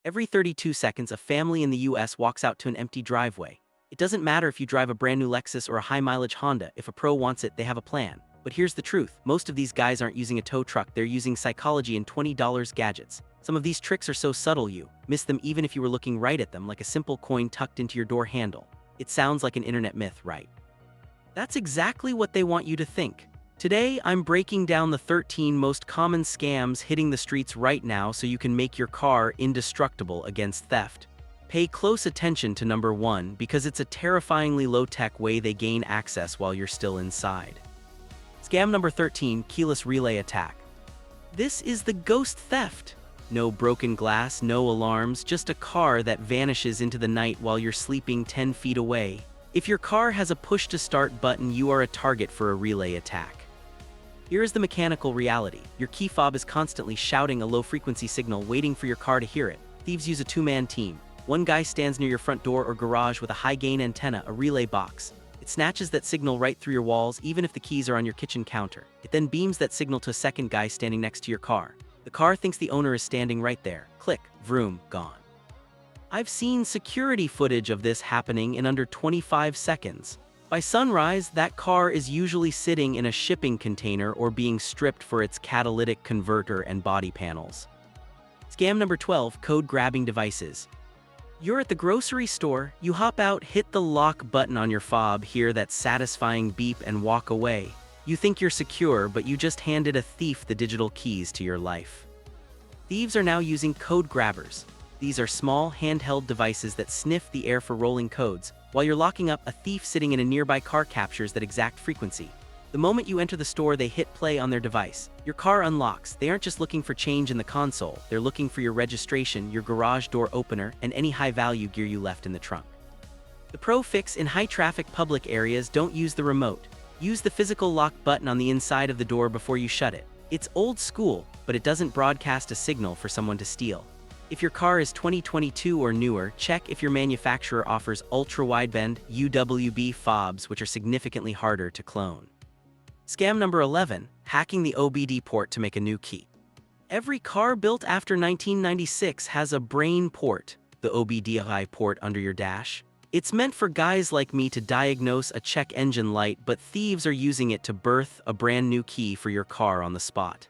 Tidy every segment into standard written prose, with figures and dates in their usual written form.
Every 32 seconds, a family in the US walks out to an empty driveway. It doesn't matter if you drive a brand new Lexus or a high-mileage Honda, if a pro wants it, they have a plan. But here's the truth, most of these guys aren't using a tow truck, they're using psychology and $20 gadgets. Some of these tricks are so subtle you miss them even if you were looking right at them, like a simple coin tucked into your door handle. It sounds like an internet myth, right? That's exactly what they want you to think. Today, I'm breaking down the 13 most common scams hitting the streets right now so you can make your car indestructible against theft. Pay close attention to number 1 because it's a terrifyingly low-tech way they gain access while you're still inside. Scam number 13, keyless relay attack. This is the ghost theft. No broken glass, no alarms, just a car that vanishes into the night while you're sleeping 10 feet away. If your car has a push-to-start button, you are a target for a relay attack. Here is the mechanical reality. Your key fob is constantly shouting a low-frequency signal, waiting for your car to hear it. Thieves use a two-man team. One guy stands near your front door or garage with a high-gain antenna, a relay box. It snatches that signal right through your walls, even if the keys are on your kitchen counter. It then beams that signal to a second guy standing next to your car. The car thinks the owner is standing right there. Click, vroom, gone. I've seen security footage of this happening in under 25 seconds. By sunrise, that car is usually sitting in a shipping container or being stripped for its catalytic converter and body panels. Scam number 12, code-grabbing devices. You're at the grocery store, you hop out, hit the lock button on your fob, hear that satisfying beep and walk away. You think you're secure, but you just handed a thief the digital keys to your life. Thieves are now using code grabbers. These are small, handheld devices that sniff the air for rolling codes. While you're locking up, a thief sitting in a nearby car captures that exact frequency. The moment you enter the store, they hit play on their device. Your car unlocks. They aren't just looking for change in the console, they're looking for your registration, your garage door opener, and any high-value gear you left in the trunk. The pro fix: in high-traffic public areas, don't use the remote. Use the physical lock button on the inside of the door before you shut it. It's old school, but it doesn't broadcast a signal for someone to steal. If your car is 2022 or newer, check if your manufacturer offers ultra-wideband UWB fobs, which are significantly harder to clone. Scam number 11, hacking the OBD port to make a new key. Every car built after 1996 has a brain port, the OBDI port under your dash. It's meant for guys like me to diagnose a check engine light, but thieves are using it to birth a brand new key for your car on the spot.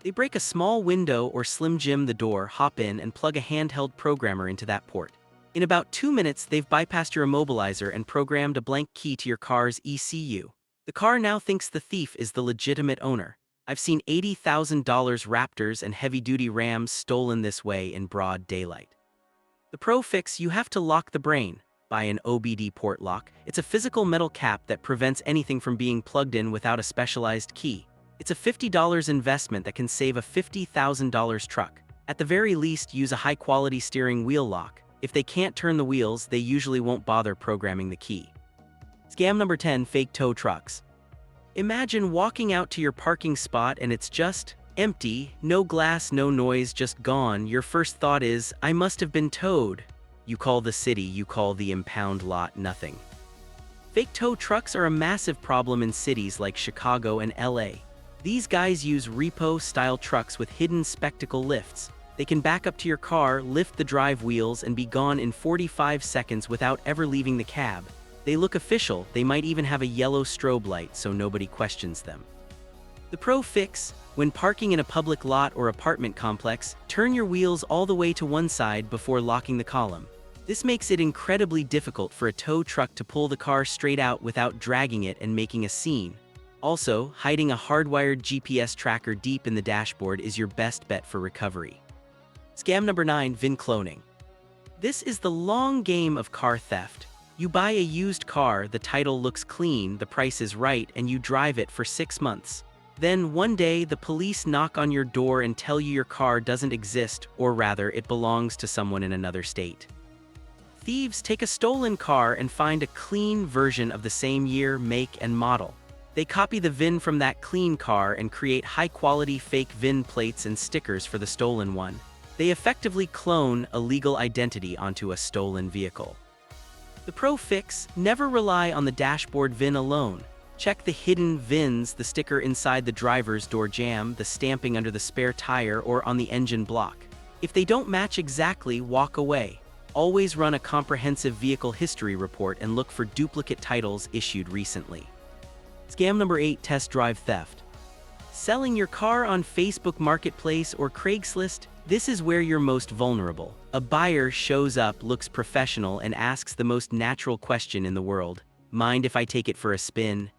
They break a small window or Slim Jim the door, hop in, and plug a handheld programmer into that port. In about 2 minutes, they've bypassed your immobilizer and programmed a blank key to your car's ECU. The car now thinks the thief is the legitimate owner. I've seen $80,000 Raptors and heavy-duty Rams stolen this way in broad daylight. The pro fix: you have to lock the brain. Buy an OBD port lock. It's a physical metal cap that prevents anything from being plugged in without a specialized key. It's a $50 investment that can save a $50,000 truck. At the very least, use a high-quality steering wheel lock. If they can't turn the wheels, they usually won't bother programming the key. Scam number 10, fake tow trucks. Imagine walking out to your parking spot and it's just empty, no glass, no noise, just gone. Your first thought is, I must have been towed. You call the city, you call the impound lot, nothing. Fake tow trucks are a massive problem in cities like Chicago and LA. These guys use repo-style trucks with hidden spectacle lifts. They can back up to your car, lift the drive wheels, and be gone in 45 seconds without ever leaving the cab. They look official, they might even have a yellow strobe light so nobody questions them. The pro fix: when parking in a public lot or apartment complex, turn your wheels all the way to one side before locking the column. This makes it incredibly difficult for a tow truck to pull the car straight out without dragging it and making a scene. Also, hiding a hardwired GPS tracker deep in the dashboard is your best bet for recovery. Scam number 9, VIN cloning. This is the long game of car theft. You buy a used car, the title looks clean, the price is right, and you drive it for 6 months. Then one day, the police knock on your door and tell you your car doesn't exist, or rather, it belongs to someone in another state. Thieves take a stolen car and find a clean version of the same year, make, and model. They copy the VIN from that clean car and create high-quality fake VIN plates and stickers for the stolen one. They effectively clone a legal identity onto a stolen vehicle. The pro fix: never rely on the dashboard VIN alone. Check the hidden VINs, the sticker inside the driver's door jamb, the stamping under the spare tire, or on the engine block. If they don't match exactly, walk away. Always run a comprehensive vehicle history report and look for duplicate titles issued recently. Scam number 8, test drive theft. Selling your car on Facebook Marketplace or Craigslist? This is where you're most vulnerable. A buyer shows up, looks professional, and asks the most natural question in the world. Mind if I take it for a spin?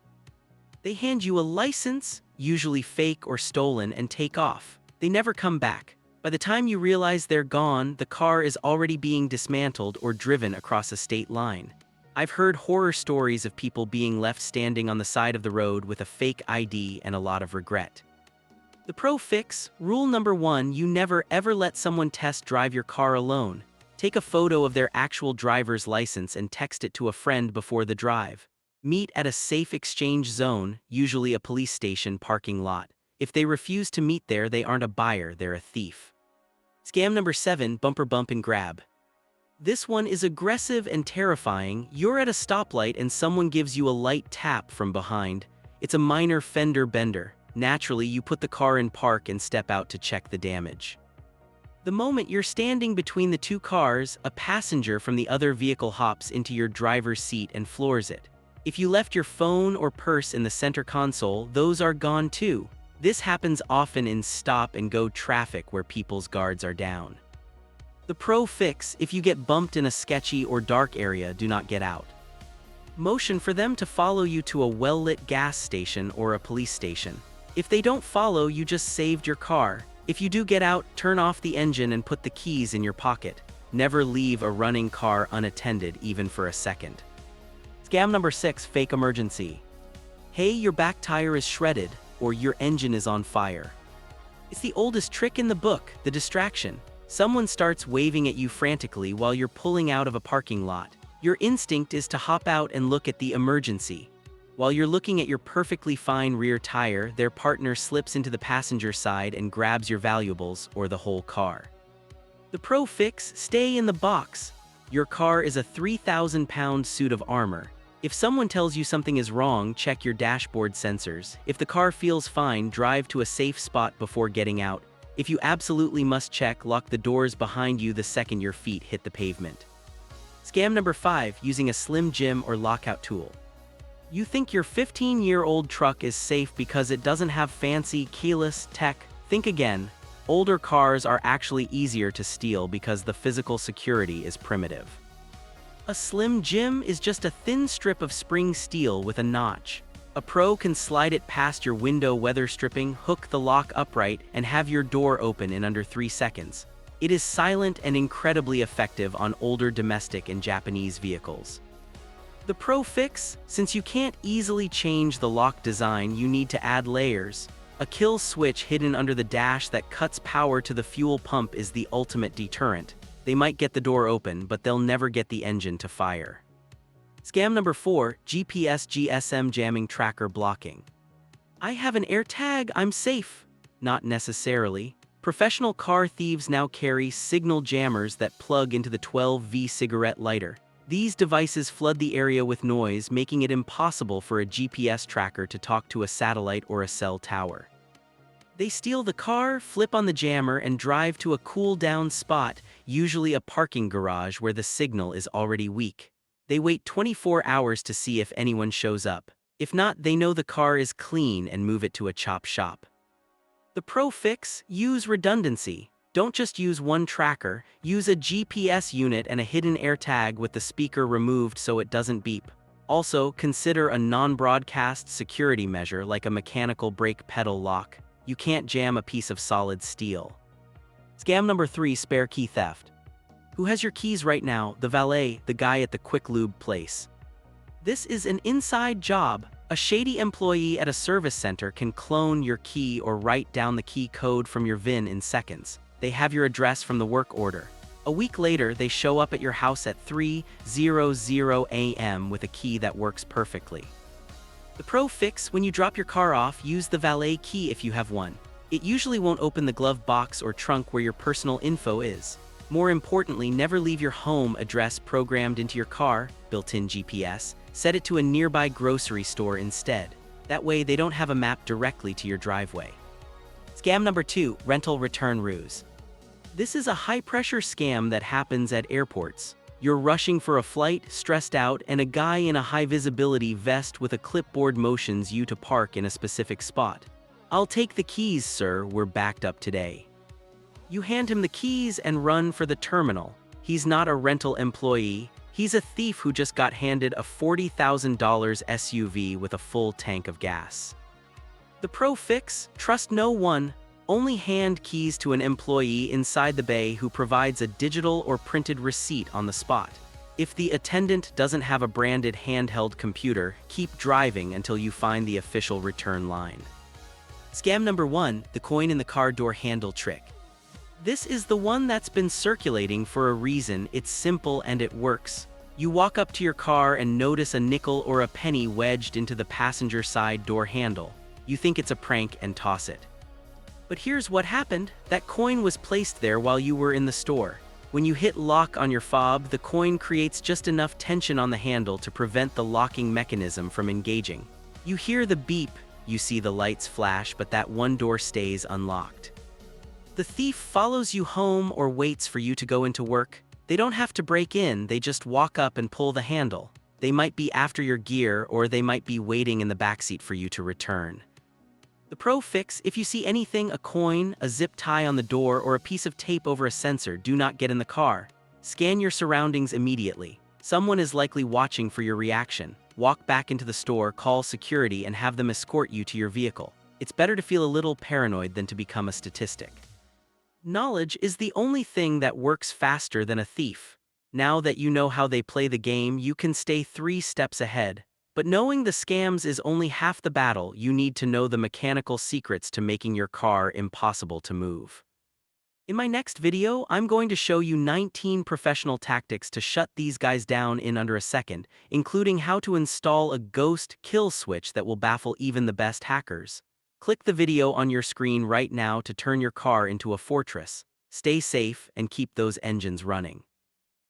They hand you a license, usually fake or stolen, and take off. They never come back. By the time you realize they're gone, the car is already being dismantled or driven across a state line. I've heard horror stories of people being left standing on the side of the road with a fake ID and a lot of regret. The pro fix, rule number 1, you never ever let someone test drive your car alone. Take a photo of their actual driver's license and text it to a friend before the drive. Meet at a safe exchange zone, usually a police station parking lot. If they refuse to meet there, they aren't a buyer, they're a thief. Scam number 7, bumper bump and grab. This one is aggressive and terrifying. You're at a stoplight and someone gives you a light tap from behind. It's a minor fender bender. Naturally, you put the car in park and step out to check the damage. The moment you're standing between the two cars, a passenger from the other vehicle hops into your driver's seat and floors it. If you left your phone or purse in the center console, those are gone too. This happens often in stop-and-go traffic where people's guards are down. The pro fix, if you get bumped in a sketchy or dark area, do not get out. Motion for them to follow you to a well-lit gas station or a police station. If they don't follow, you just saved your car. If you do get out, turn off the engine and put the keys in your pocket. Never leave a running car unattended, even for a second. Scam number 6, fake emergency. Hey, your back tire is shredded, or your engine is on fire. It's the oldest trick in the book, the distraction. Someone starts waving at you frantically while you're pulling out of a parking lot. Your instinct is to hop out and look at the emergency. While you're looking at your perfectly fine rear tire, their partner slips into the passenger side and grabs your valuables or the whole car. The pro fix, stay in the box. Your car is a 3,000-pound suit of armor. If someone tells you something is wrong, check your dashboard sensors. If the car feels fine, drive to a safe spot before getting out. If you absolutely must check, lock the doors behind you the second your feet hit the pavement. Scam number 5, using a Slim Jim or lockout tool. You think your 15-year-old truck is safe because it doesn't have fancy keyless tech? Think again. Older cars are actually easier to steal because the physical security is primitive. A Slim Jim is just a thin strip of spring steel with a notch. A pro can slide it past your window weather stripping, hook the lock upright, and have your door open in under 3 seconds. It is silent and incredibly effective on older domestic and Japanese vehicles. The pro fix? Since you can't easily change the lock design, you need to add layers. A kill switch hidden under the dash that cuts power to the fuel pump is the ultimate deterrent. They might get the door open, but they'll never get the engine to fire. Scam number 4, GPS GSM jamming tracker blocking. I have an AirTag, I'm safe. Not necessarily. Professional car thieves now carry signal jammers that plug into the 12V cigarette lighter. These devices flood the area with noise, making it impossible for a GPS tracker to talk to a satellite or a cell tower. They steal the car, flip on the jammer, and drive to a cool-down spot, usually a parking garage where the signal is already weak. They wait 24 hours to see if anyone shows up. If not, they know the car is clean and move it to a chop shop. The pro fix? Use redundancy. Don't just use one tracker, use a GPS unit and a hidden AirTag with the speaker removed so it doesn't beep. Also, consider a non-broadcast security measure like a mechanical brake pedal lock. You can't jam a piece of solid steel. Scam number 3, spare key theft. Who has your keys right now? The valet, the guy at the quick lube place. This is an inside job. A shady employee at a service center can clone your key or write down the key code from your VIN in seconds. They have your address from the work order. A week later, they show up at your house at 3:00 a.m. with a key that works perfectly. The pro fix: when you drop your car off, use the valet key if you have one. It usually won't open the glove box or trunk where your personal info is. More importantly, never leave your home address programmed into your car, built-in GPS. Set it to a nearby grocery store instead. That way they don't have a map directly to your driveway. Scam number 2, rental return ruse. This is a high-pressure scam that happens at airports. You're rushing for a flight, stressed out, and a guy in a high-visibility vest with a clipboard motions you to park in a specific spot. "I'll take the keys, sir, we're backed up today." You hand him the keys and run for the terminal. He's not a rental employee. He's a thief who just got handed a $40,000 SUV with a full tank of gas. The pro fix: trust no one. Only hand keys to an employee inside the bay who provides a digital or printed receipt on the spot. If the attendant doesn't have a branded handheld computer, keep driving until you find the official return line. Scam number 1, the coin in the car door handle trick. This is the one that's been circulating for a reason. It's simple and it works. You walk up to your car and notice a nickel or a penny wedged into the passenger side door handle. You think it's a prank and toss it. But here's what happened. That coin was placed there while you were in the store. When you hit lock on your fob, the coin creates just enough tension on the handle to prevent the locking mechanism from engaging. You hear the beep, you see the lights flash, but that one door stays unlocked. The thief follows you home or waits for you to go into work. They don't have to break in, they just walk up and pull the handle. They might be after your gear, or they might be waiting in the backseat for you to return. The pro fix: if you see anything, a coin, a zip tie on the door, or a piece of tape over a sensor, do not get in the car. Scan your surroundings immediately. Someone is likely watching for your reaction. Walk back into the store, call security, and have them escort you to your vehicle. It's better to feel a little paranoid than to become a statistic. Knowledge is the only thing that works faster than a thief. Now that you know how they play the game, you can stay 3 steps ahead. But knowing the scams is only half the battle. You need to know the mechanical secrets to making your car impossible to move. In my next video, I'm going to show you 19 professional tactics to shut these guys down in under a second, including how to install a ghost kill switch that will baffle even the best hackers. Click the video on your screen right now to turn your car into a fortress. Stay safe and keep those engines running.